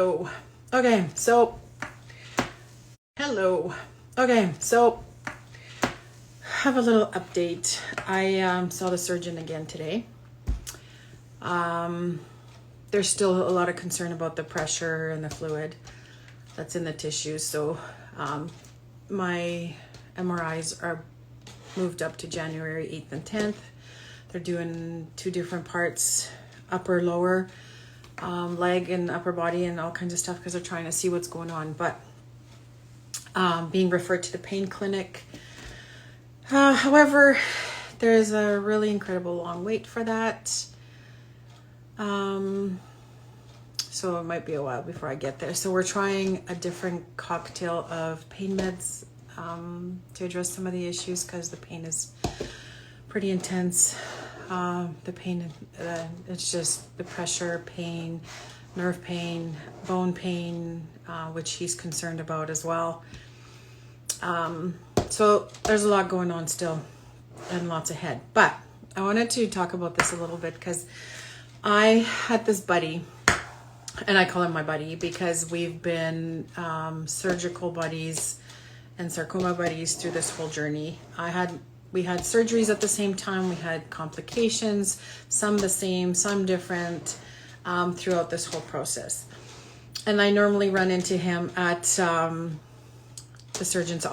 Oh, okay, so hello. Okay, so have a little update. I saw the surgeon again today. There's still a lot of concern about the pressure and the fluid that's in the tissues. So my MRIs are moved up to January 8th and 10th. They're doing two different parts, upper, lower, leg and upper body and all kinds of stuff because they're trying to see what's going on. But being referred to the pain clinic. However, there's a really incredible long wait for that. So it might be a while before I get there. So we're trying a different cocktail of pain meds to address some of the issues because the pain is pretty intense. The pain, it's just the pressure, pain, nerve pain, bone pain, which he's concerned about as well. So there's a lot going on still and lots ahead. But I wanted to talk about this a little bit because I had this buddy, and I call him my buddy because we've been surgical buddies and sarcoma buddies through this whole journey. We had surgeries at the same time. We had complications, some the same, some different, throughout this whole process. And I normally run into him at the surgeon's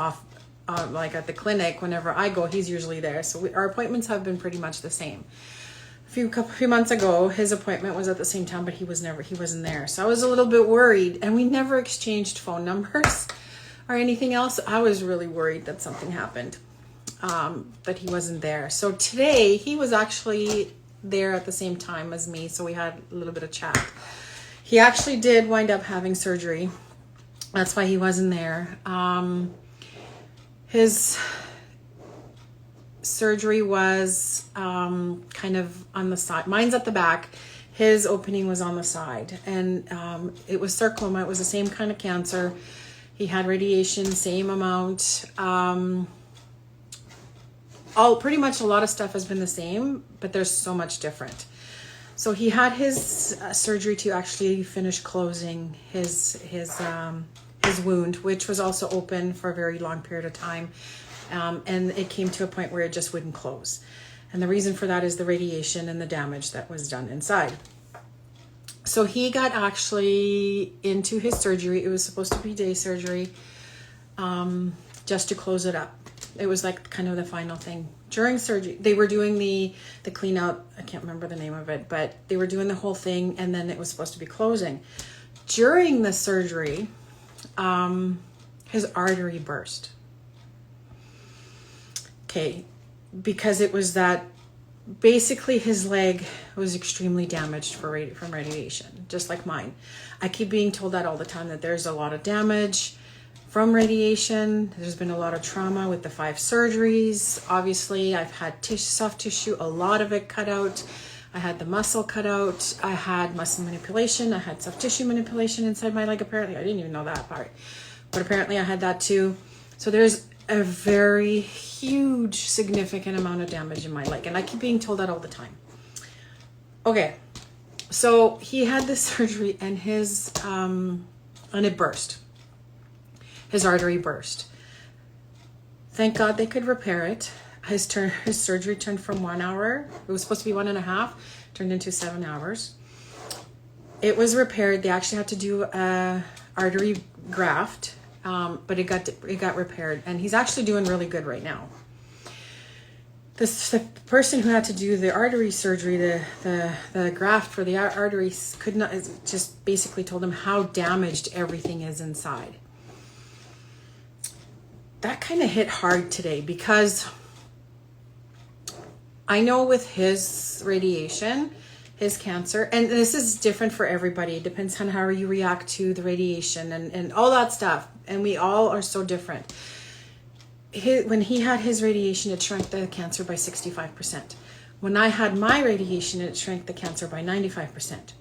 like at the clinic. Whenever I go, he's usually there. So our appointments have been pretty much the same. A few months ago, his appointment was at the same time, but he wasn't there. So I was a little bit worried, and we never exchanged phone numbers or anything else. I was really worried that something happened, that he wasn't there. So today he was actually there at the same time as me. So we had a little bit of chat. He actually did wind up having surgery. That's why he wasn't there. His surgery was kind of on the side. Mine's at the back. His opening was on the side. And it was sarcoma. It was the same kind of cancer. He had radiation, same amount. Pretty much a lot of stuff has been the same, but there's so much different. So he had his surgery to actually finish closing his wound, which was also open for a very long period of time. And it came to a point where it just wouldn't close. And the reason for that is the radiation and the damage that was done inside. So he got actually into his surgery. It was supposed to be day surgery, just to close it up. It was like kind of the final thing. During surgery, they were doing the clean out. I can't remember the name of it, but they were doing the whole thing, and then it was supposed to be closing. During the surgery, his artery burst. Okay, because it was that basically his leg was extremely damaged from radiation, just like mine. I keep being told that all the time, that there's a lot of damage from radiation. There's been a lot of trauma with the 5 surgeries. Obviously, I've had soft tissue, a lot of it cut out. I had the muscle cut out. I had muscle manipulation. I had soft tissue manipulation inside my leg. Apparently, I didn't even know that part, but apparently I had that too. So there's a very huge, significant amount of damage in my leg, and I keep being told that all the time. Okay, so he had this surgery, and and it burst. His artery burst. Thank God they could repair it. His surgery turned from 1 hour. It was supposed to be 1.5, turned into 7 hours. It was repaired. They actually had to do a artery graft, but it got repaired, and he's actually doing really good right now. The person who had to do the artery surgery, the graft for the arteries, could not, just basically told him how damaged everything is inside. That kind of hit hard today because I know with his radiation, his cancer, and this is different for everybody. It depends on how you react to the radiation and all that stuff. And we all are so different. When he had his radiation, it shrank the cancer by 65%. When I had my radiation, it shrank the cancer by 95%.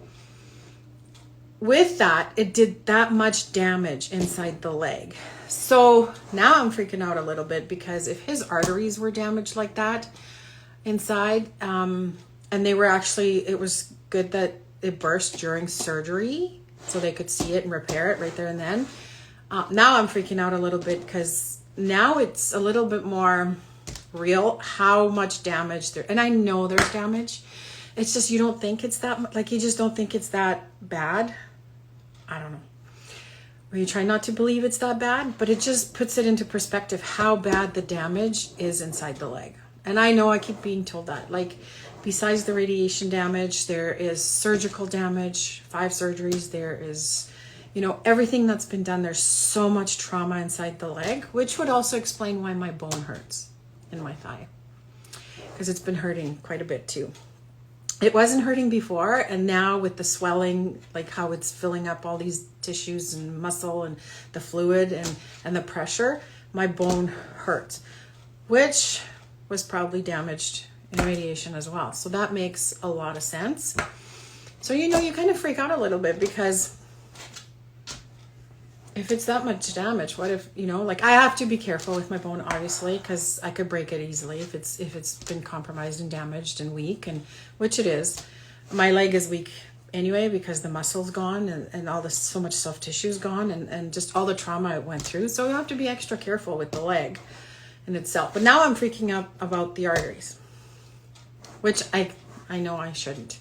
With that, it did that much damage inside the leg. So now I'm freaking out a little bit because if his arteries were damaged like that inside, and they were actually, it was good that it burst during surgery so they could see it and repair it right there and then. Now I'm freaking out a little bit because now it's a little bit more real how much damage there, and I know there's damage. It's just you don't think it's that, like you just don't think it's that bad. I don't know. Or you try not to believe it's that bad, but it just puts it into perspective how bad the damage is inside the leg. And I know I keep being told that, like, besides the radiation damage, there is surgical damage, 5 surgeries, there is, you know, everything that's been done. There's so much trauma inside the leg, which would also explain why my bone hurts in my thigh, because it's been hurting quite a bit too. It wasn't hurting before, and now with the swelling, like how it's filling up all these tissues and muscle and the fluid and the pressure, my bone hurts, which was probably damaged in radiation as well. So that makes a lot of sense. So, you know, you kind of freak out a little bit, because if it's that much damage, what if, you know, like I have to be careful with my bone, obviously, because I could break it easily if it's been compromised and damaged and weak, and which it is. My leg is weak anyway because the muscle's gone and all this, so much soft tissue's gone, and just all the trauma it went through. So you have to be extra careful with the leg in itself. But now I'm freaking out about the arteries, which I know I shouldn't.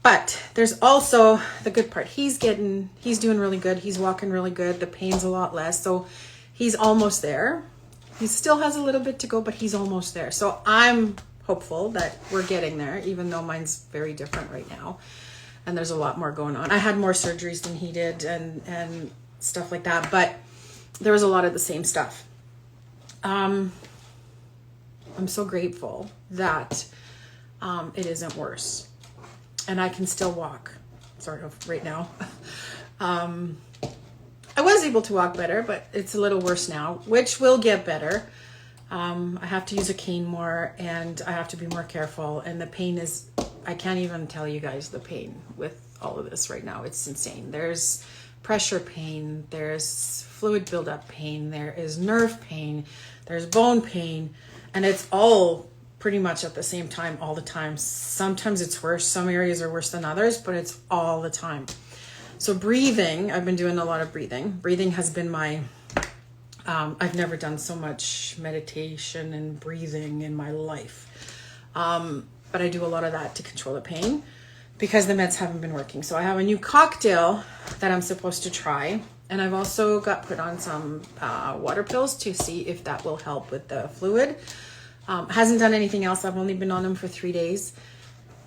But there's also the good part. He's doing really good. He's walking really good. The pain's a lot less. So he's almost there. He still has a little bit to go, but he's almost there. So I'm hopeful that we're getting there, even though mine's very different right now. And there's a lot more going on. I had more surgeries than he did and stuff like that. But there was a lot of the same stuff. I'm so grateful that it isn't worse. And I can still walk, sort of, right now. I was able to walk better, but it's a little worse now, which will get better. I have to use a cane more, and I have to be more careful. And the pain is, I can't even tell you guys the pain with all of this right now. It's insane. There's pressure pain, there's fluid buildup pain, there is nerve pain, there's bone pain, and it's all pretty much at the same time all the time. Sometimes it's worse. Some areas are worse than others, but it's all the time. So breathing, I've been doing a lot of breathing. Breathing has been my, I've never done so much meditation and breathing in my life. But I do a lot of that to control the pain because the meds haven't been working. So I have a new cocktail that I'm supposed to try. And I've also got put on some water pills to see if that will help with the fluid. Hasn't done anything else. I've only been on them for 3 days.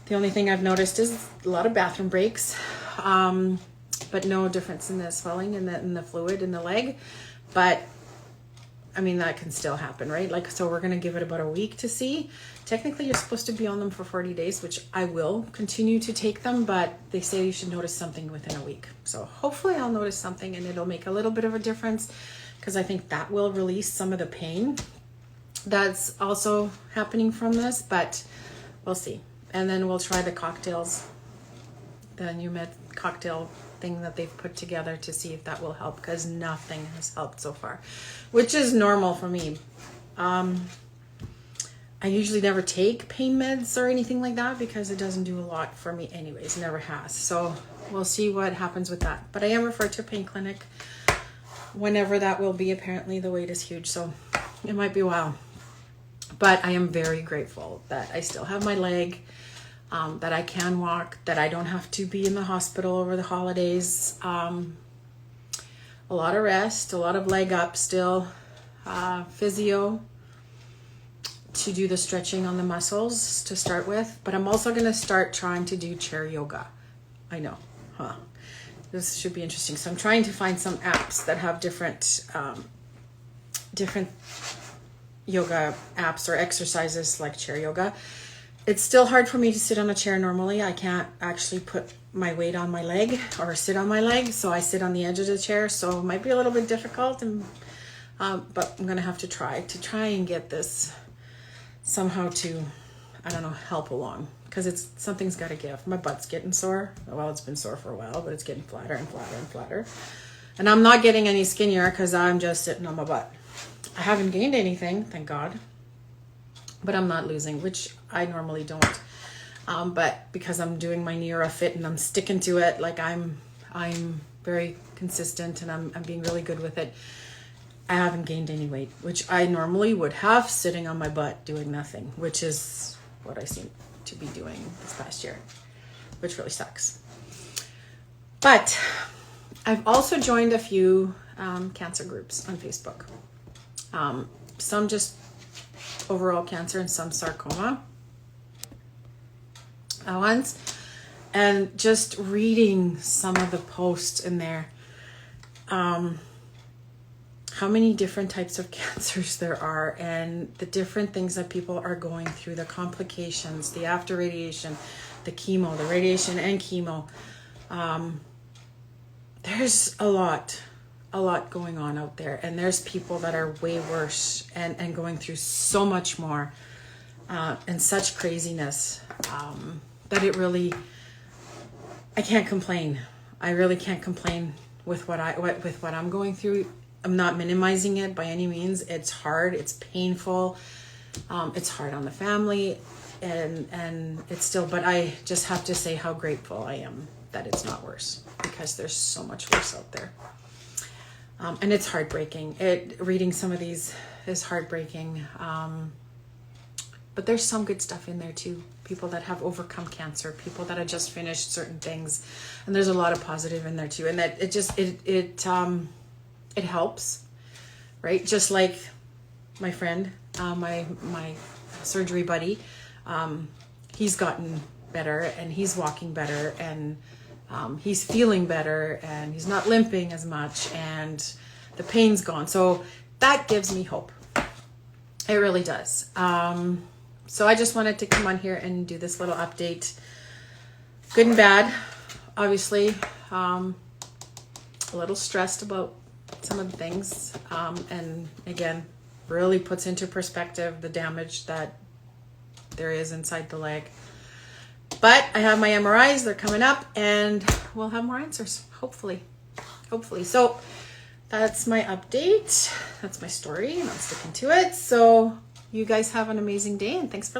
The only thing I've noticed is a lot of bathroom breaks, but no difference in the swelling in the fluid in the leg. But I mean, that can still happen, right? Like, so we're going to give it about a week to see. Technically, you're supposed to be on them for 40 days, which I will continue to take them, but they say you should notice something within a week. So hopefully I'll notice something and it'll make a little bit of a difference, because I think that will release some of the pain that's also happening from this, but we'll see. And then we'll try the cocktails, the new med cocktail thing that they've put together, to see if that will help, because nothing has helped so far, which is normal for me. I usually never take pain meds or anything like that because it doesn't do a lot for me anyways, never has. So we'll see what happens with that. But I am referred to a pain clinic whenever that will be. Apparently the wait is huge, so it might be a while. But I am very grateful that I still have my leg, that I can walk, that I don't have to be in the hospital over the holidays. A lot of rest, a lot of leg up still, physio to do the stretching on the muscles to start with. But I'm also going to start trying to do chair yoga. I know, huh? This should be interesting. So I'm trying to find some apps that have different yoga apps or exercises like chair yoga. It's still hard for me to sit on a chair normally. I can't actually put my weight on my leg or sit on my leg, so I sit on the edge of the chair. So it might be a little bit difficult, but I'm gonna have to try and get this somehow to, I don't know, help along, because something's got to give. My butt's getting sore. Well, it's been sore for a while, but it's getting flatter and flatter and flatter. And I'm not getting any skinnier because I'm just sitting on my butt. I haven't gained anything, thank God, but I'm not losing, which I normally don't. But because I'm doing my Neura Fit and I'm sticking to it, like I'm very consistent and I'm being really good with it. I haven't gained any weight, which I normally would have sitting on my butt doing nothing, which is what I seem to be doing this past year, which really sucks. But I've also joined a few cancer groups on Facebook. Some just overall cancer and some sarcoma ones. And just reading some of the posts in there, how many different types of cancers there are and the different things that people are going through, the complications, the after radiation, the chemo, the radiation and chemo. There's a lot going on out there, and there's people that are way worse and going through so much more and such craziness that it really, I can't complain. I really can't complain with what I'm going through. I'm not minimizing it by any means. It's hard. It's painful. It's hard on the family, and it's still. But I just have to say how grateful I am that it's not worse, because there's so much worse out there. And it's heartbreaking. Reading some of these is heartbreaking. But there's some good stuff in there too. People that have overcome cancer, people that have just finished certain things, and there's a lot of positive in there too. And that it helps, right? Just like my friend, my surgery buddy, he's gotten better and he's walking better and he's feeling better and he's not limping as much and the pain's gone. So that gives me hope. It really does. So I just wanted to come on here and do this little update. Good and bad, obviously. A little stressed about some of the things, and again, really puts into perspective the damage that there is inside the leg. But I have my MRIs, they're coming up, and we'll have more answers, hopefully. So that's my update. That's my story, and I'm sticking to it. So you guys have an amazing day, and thanks for